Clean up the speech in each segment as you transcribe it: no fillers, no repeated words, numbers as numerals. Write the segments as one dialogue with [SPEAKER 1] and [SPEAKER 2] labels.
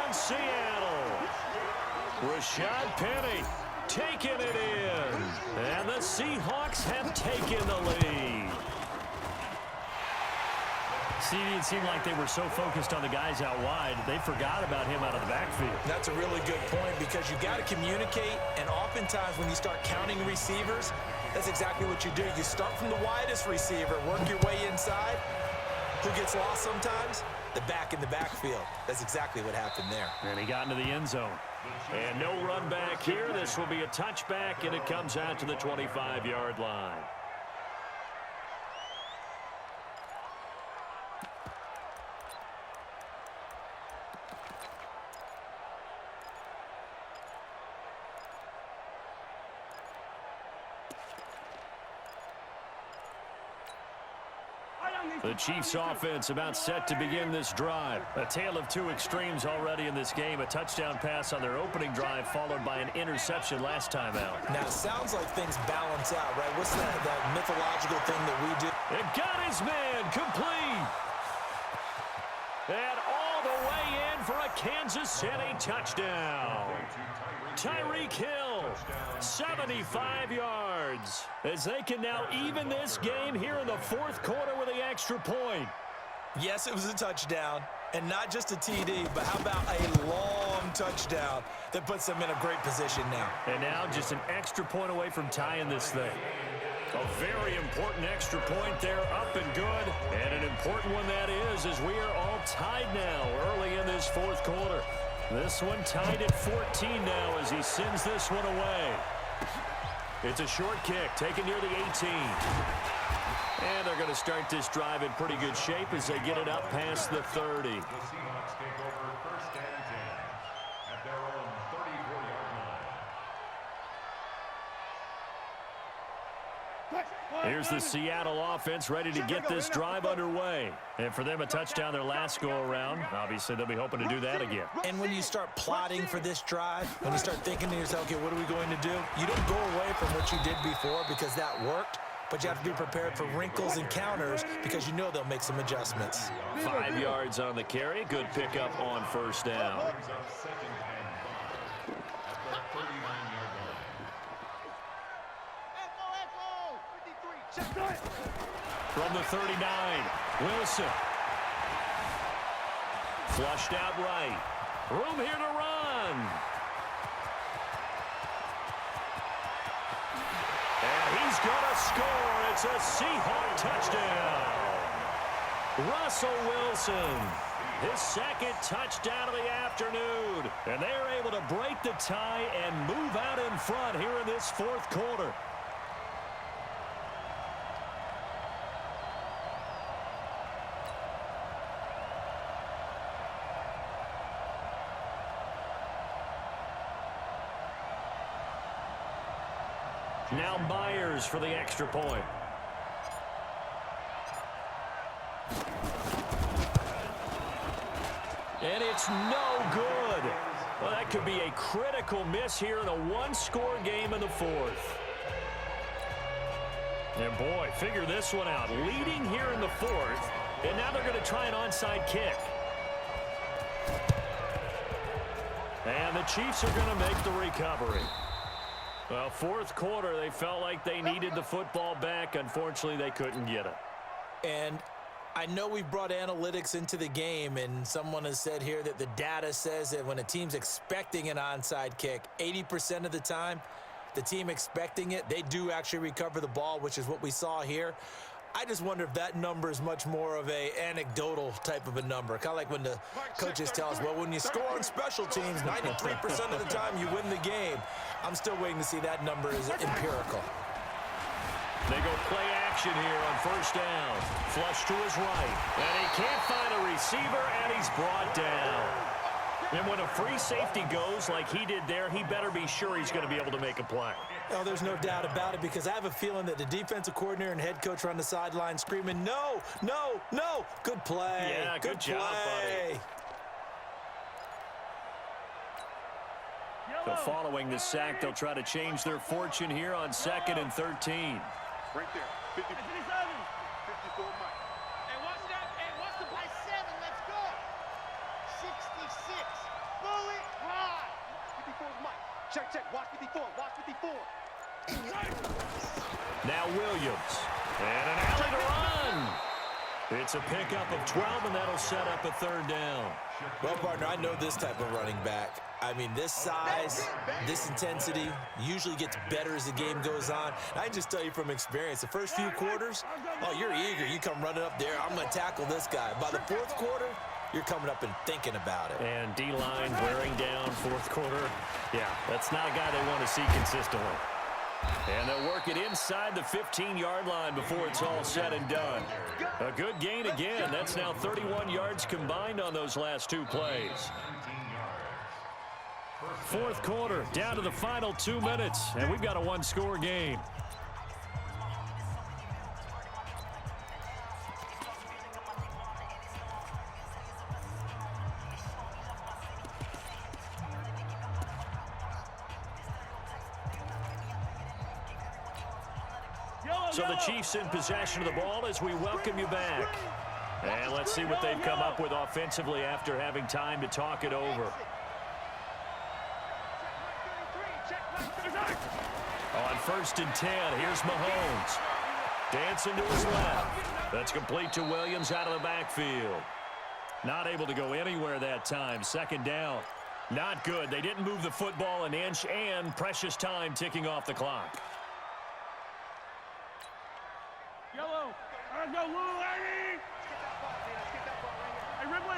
[SPEAKER 1] on Seattle. Rashad Penny taking it in. And the Seahawks have taken the lead.
[SPEAKER 2] CD, it seemed like they were so focused on the guys out wide, they forgot about him out of the backfield.
[SPEAKER 3] That's a really good point because you got to communicate, and oftentimes when you start counting receivers, that's exactly what you do. You start from the widest receiver, work your way inside. Who gets lost sometimes? The back in the backfield. That's exactly what happened there.
[SPEAKER 2] And he got into the end zone.
[SPEAKER 1] And no run back here. This will be a touchback, and it comes out to the 25-yard line. The Chiefs offense about set to begin this drive.
[SPEAKER 2] A tale of two extremes already in this game. A touchdown pass on their opening drive followed by an interception last time out.
[SPEAKER 3] Now, it sounds like things balance out, right? What's that mythological thing that we do?
[SPEAKER 1] It got his man complete. And all the way in for a Kansas City touchdown. Tyreek Hill, 75 yards, as they can now even this game here in the fourth quarter with the extra point.
[SPEAKER 3] Yes, it was a touchdown, and not just a TD, but how about a long touchdown that puts them in a great position now.
[SPEAKER 2] And now just an extra point away from tying this thing.
[SPEAKER 1] A very important extra point there, up and good. And an important one that is, as we are all tied now early in this fourth quarter. This one tied at 14 now as he sends this one away. It's a short kick taken near the 18. And they're going to start this drive in pretty good shape as they get it up past the 30. Here's the Seattle offense ready to get this drive underway. And for them, a touchdown their last go-around. Obviously, they'll be hoping to do that again.
[SPEAKER 3] And when you start plotting for this drive, when you start thinking to yourself, okay, what are we going to do? You don't go away from what you did before because that worked, but you have to be prepared for wrinkles and counters because you know they'll make some adjustments.
[SPEAKER 1] 5 yards on the carry. Good pickup on first down. From the 39, Wilson. Flushed out right. Room here to run. And he's going to score. It's a Seahawk touchdown. Russell Wilson, his second touchdown of the afternoon. And they're able to break the tie and move out in front here in this fourth quarter. Now Myers for the extra point. And it's no good. Well, that could be a critical miss here in a one-score game in the fourth. And boy, figure this one out. Leading here in the fourth, and now they're going to try an onside kick. And the Chiefs are going to make the recovery. Well, fourth quarter, they felt like they needed the football back. Unfortunately, they couldn't get it.
[SPEAKER 3] And I know we've brought analytics into the game, and someone has said here that the data says that when a team's expecting an onside kick, 80% of the time, the team expecting it, they do actually recover the ball, which is what we saw here. I just wonder if that number is much more of a anecdotal type of a number. Kind of like when the coaches tell us, well, when you score on special teams, 93% of the time you win the game. I'm still waiting to see that number is empirical.
[SPEAKER 1] They go play action here on first down. Flush to his right. And he can't find a receiver, and he's brought down. And when a free safety goes like he did there, he better be sure he's going to be able to make a play.
[SPEAKER 3] Oh, there's no doubt about it, because I have a feeling that the defensive coordinator and head coach are on the sideline screaming, no, no, no. Good play.
[SPEAKER 1] Yeah, good job, buddy. So following this sack, they'll try to change their fortune here on 2nd and 13.
[SPEAKER 4] Right there. 54 Mike.
[SPEAKER 5] Hey, watch that. Hey, watch the play 7. Let's go. 66.
[SPEAKER 4] Check, check. Watch 54. Watch 54.
[SPEAKER 2] Now Williams. And an alley to run. It's a pickup of 12, and that'll set up a third down.
[SPEAKER 3] Well, partner, I know this type of running back. I mean, this size, this intensity usually gets better as the game goes on. I can just tell you from experience, the first few quarters, oh, you're eager. You come running up there, I'm going to tackle this guy. By the fourth quarter, you're coming up and thinking about it.
[SPEAKER 2] And D-line wearing down fourth quarter. Yeah, that's not a guy they want to see consistently. And they'll work it inside the 15-yard line before it's all said and done. A good gain again. That's now 31 yards combined on those last two plays. Fourth quarter, down to the final 2 minutes, and we've got a one-score game. So the Chiefs in possession of the ball as we welcome you back. And let's see what they've come up with offensively after having time to talk it over. On 1st and 10, here's Mahomes. Dancing to his left. That's complete to Williams out of the backfield. Not able to go anywhere that time. Second down. Not good. They didn't move the football an inch, and precious time ticking off the clock.
[SPEAKER 5] Yellow. Let's go, Lou, Eddie. Hey, Ripley.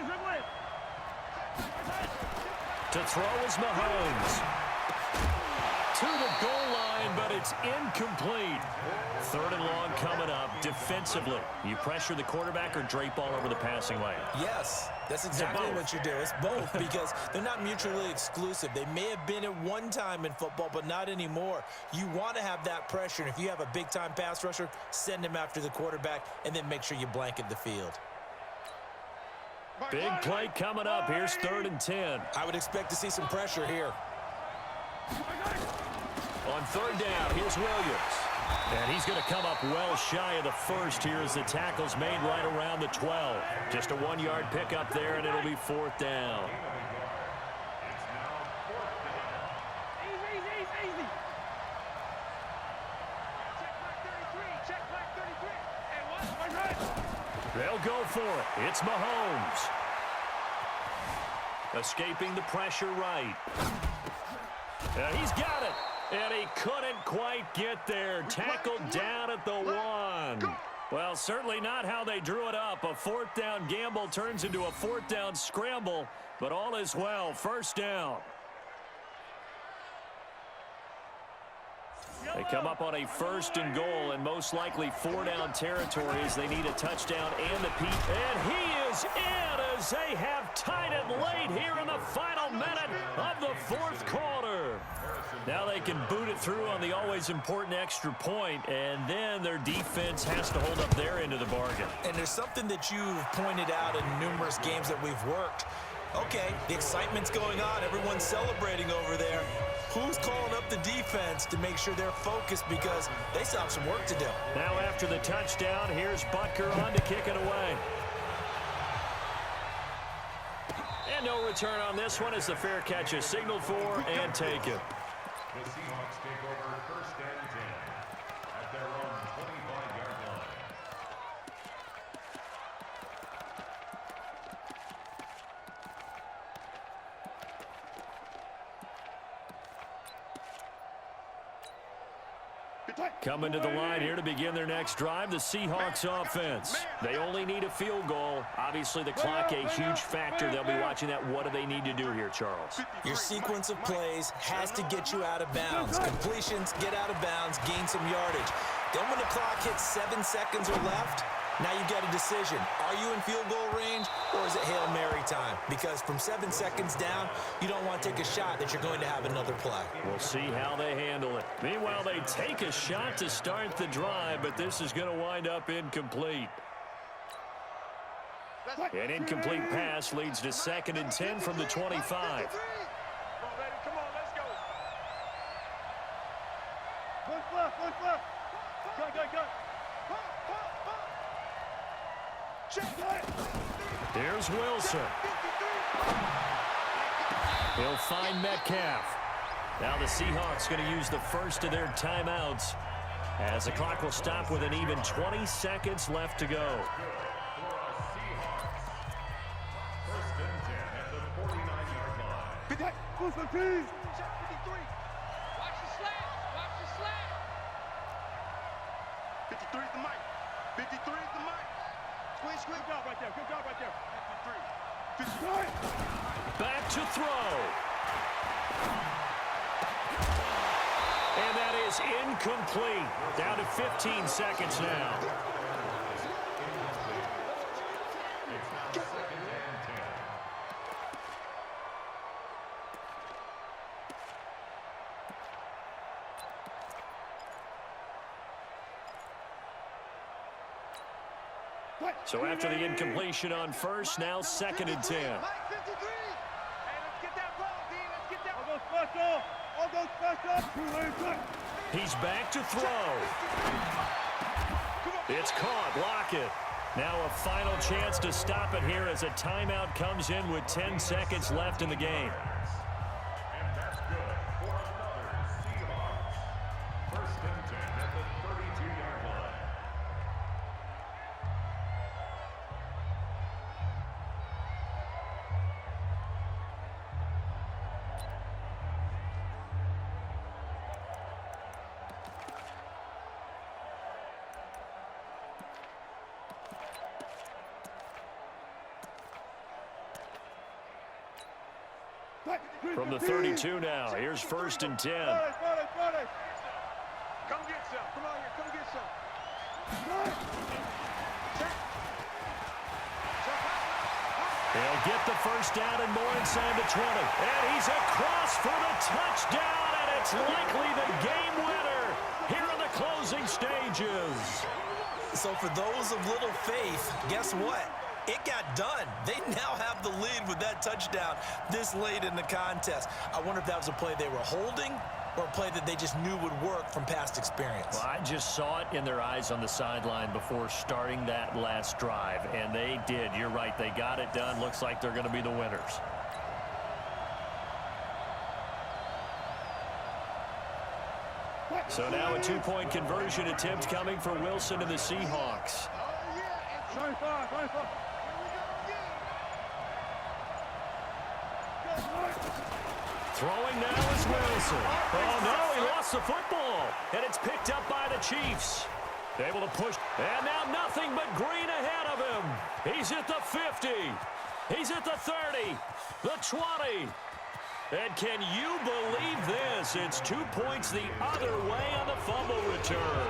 [SPEAKER 2] To throw is Mahomes. To the goal line, but it's incomplete. Third and long coming up defensively. You pressure the quarterback or drape all over the passing lane?
[SPEAKER 3] Yes, that's exactly what you do. It's both because they're not mutually exclusive. They may have been at one time in football, but not anymore. You want to have that pressure, and if you have a big-time pass rusher, send him after the quarterback, and then make sure you blanket the field.
[SPEAKER 2] Big play coming up. Here's 3rd and 10.
[SPEAKER 3] I would expect to see some pressure here.
[SPEAKER 2] On 3rd down, here's Williams. And he's going to come up well shy of the first here as the tackle's made right around the 12. Just a 1-yard pickup there, and it'll be 4th down.
[SPEAKER 5] Easy. Check back 33. And what?
[SPEAKER 2] They'll go for it. It's Mahomes. Escaping the pressure right. He's got it. And he couldn't quite get there. Tackled down at the 1. Well, certainly not how they drew it up. A 4th down gamble turns into a 4th down scramble, but all is well. 1st down. They come up on a 1st and goal, and most likely 4-down territory as they need a touchdown and a peak. And he is in as they have tied it late here in the final minute of the 4th quarter. Now they can boot it through on the always important extra point, and then their defense has to hold up their end of the bargain.
[SPEAKER 3] And there's something that you've pointed out in numerous games that we've worked. Okay, the excitement's going on. Everyone's celebrating over there. Who's calling up the defense to make sure they're focused because they still have some work to do?
[SPEAKER 2] Now after the touchdown, here's Butker on to kick it away. And no return on this one as the fair catch is signaled for and taken.
[SPEAKER 6] The Seahawks take over 1st and 10 at their own 25-yard line.
[SPEAKER 2] Coming to the line here to begin their next drive, the Seahawks offense. They only need a field goal. Obviously, the clock a huge factor. They'll be watching that. What do they need to do here, Charles?
[SPEAKER 3] Your sequence of plays has to get you out of bounds. Completions, get out of bounds, gain some yardage. Then when the clock hits 7 seconds or left, now you get a decision. Are you in field goal range or is it Hail Mary time? Because from 7 seconds down, you don't want to take a shot that you're going to have another play.
[SPEAKER 2] We'll see how they handle it. Meanwhile, they take a shot to start the drive, but this is going to wind up incomplete. An incomplete pass leads to 2nd and 10 from the 25.
[SPEAKER 4] Come on, let's go.
[SPEAKER 5] Look left. Go.
[SPEAKER 2] Here's Wilson. He'll find Metcalf. Now the Seahawks going to use the first of their timeouts as the clock will stop with an even 20 seconds left to go.
[SPEAKER 6] First and 10 at the 49-yard line.
[SPEAKER 5] Push the team.
[SPEAKER 4] Check 53. Watch the slant. Watch the slant. 53 is the mic. 53 is the mic. Squeeze.
[SPEAKER 5] Good job right there. Good job right there.
[SPEAKER 4] 53. 53.
[SPEAKER 2] Back to throw. And that is incomplete. Down to 15 seconds now.
[SPEAKER 6] It's now second and 10.
[SPEAKER 2] So after the incompletion on first, now second and 10.
[SPEAKER 4] Mike 53. Hey, let's get that ball, D. Let's get that
[SPEAKER 5] All go special. All go special.
[SPEAKER 2] He's back to throw. It's caught. Lock it. Now a final chance to stop it here as a timeout comes in with 10 seconds left in the game.
[SPEAKER 6] And that's good for another Seahawks. First and 10 at the 32-yard line.
[SPEAKER 2] From the 32 now, here's first and 10.
[SPEAKER 4] Come get some. Come on here. Come get some.
[SPEAKER 2] They'll get the first down and more inside the 20. And he's across for the touchdown, and it's likely the game winner here in the closing stages.
[SPEAKER 3] So for those of little faith, guess what? It got done. They now have the lead with that touchdown this late in the contest. I wonder if that was a play they were holding or a play that they just knew would work from past experience.
[SPEAKER 2] Well, I just saw it in their eyes on the sideline before starting that last drive, and they did. You're right. They got it done. Looks like they're going to be the winners. So now a two-point conversion attempt coming for Wilson and the Seahawks.
[SPEAKER 5] 25.
[SPEAKER 2] Throwing now is Wilson. Oh, no, he lost the football. And it's picked up by the Chiefs. Able to push. And now nothing but green ahead of him. He's at the 50. He's at the 30. The 20. And can you believe this? It's 2 points the other way on the fumble return.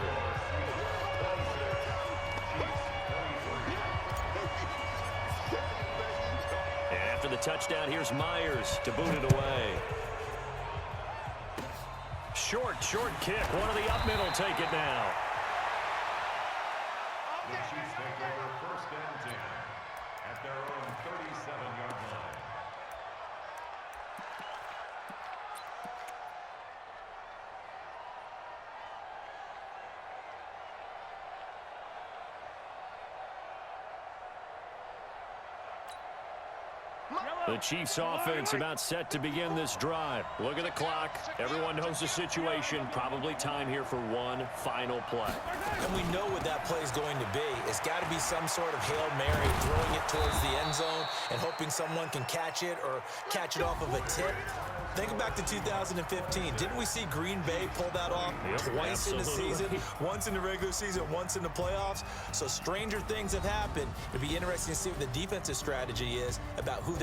[SPEAKER 2] And after the touchdown, here's Myers to boot it away. Short kick. One of the up middle take it now.
[SPEAKER 6] The Chiefs take over first and 10 at their own 37-yard line.
[SPEAKER 2] The Chiefs offense about set to begin this drive. Look at the clock. Everyone knows the situation. Probably time here for one final play.
[SPEAKER 3] And we know what that play is going to be. It's got to be some sort of Hail Mary, throwing it towards the end zone and hoping someone can catch it or catch it off of a tip. Think back to 2015. Didn't we see Green Bay pull that off twice in the season? Once in the regular season, once in the playoffs. So stranger things have happened. It'll be interesting to see what the defensive strategy is about who they